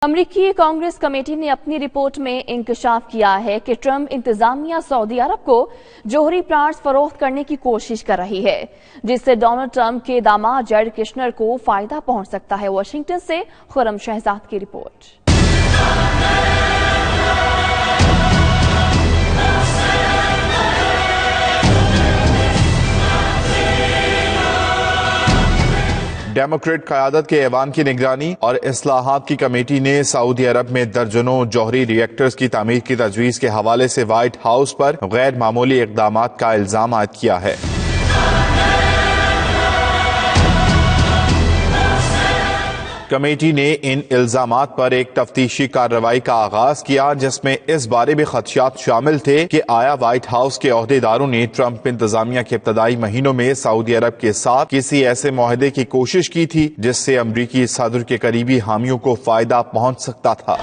امریکی کانگریس کمیٹی نے اپنی رپورٹ میں انکشاف کیا ہے کہ ٹرمپ انتظامیہ سعودی عرب کو جوہری پلانٹس فروخت کرنے کی کوشش کر رہی ہے، جس سے ڈونلڈ ٹرمپ کے داماد جیریڈ کشنر کو فائدہ پہنچ سکتا ہے۔ واشنگٹن سے خرم شہزاد کی رپورٹ۔ ڈیموکریٹ قیادت کے ایوان کی نگرانی اور اصلاحات کی کمیٹی نے سعودی عرب میں درجنوں جوہری ری ایکٹرز کی تعمیر کی تجویز کے حوالے سے وائٹ ہاؤس پر غیر معمولی اقدامات کا الزام عائد کیا ہے۔ کمیٹی نے ان الزامات پر ایک تفتیشی کارروائی کا آغاز کیا، جس میں اس بارے میں خدشات شامل تھے کہ آیا وائٹ ہاؤس کے عہدیداروں نے ٹرمپ انتظامیہ کے ابتدائی مہینوں میں سعودی عرب کے ساتھ کسی ایسے معاہدے کی کوشش کی تھی جس سے امریکی صدر کے قریبی حامیوں کو فائدہ پہنچ سکتا تھا۔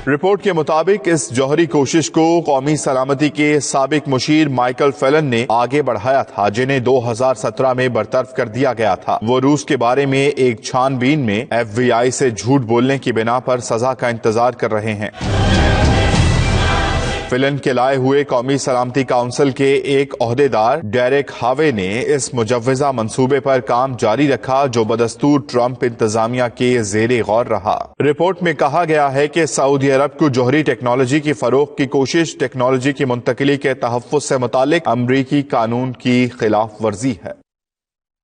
رپورٹ کے مطابق اس جوہری کوشش کو قومی سلامتی کے سابق مشیر مائیکل فیلن نے آگے بڑھایا تھا، جنہیں 2017 میں برطرف کر دیا گیا تھا۔ وہ روس کے بارے میں ایک چھان بین میں FBI سے جھوٹ بولنے کی بنا پر سزا کا انتظار کر رہے ہیں۔ فیلن کے لائے ہوئے قومی سلامتی کونسل کے ایک عہدیدار ڈیریک ہاوے نے اس مجوزہ منصوبے پر کام جاری رکھا، جو بدستور ٹرمپ انتظامیہ کے زیر غور رہا۔ رپورٹ میں کہا گیا ہے کہ سعودی عرب کو جوہری ٹیکنالوجی کی فروخت کی کوشش ٹیکنالوجی کی منتقلی کے تحفظ سے متعلق امریکی قانون کی خلاف ورزی ہے۔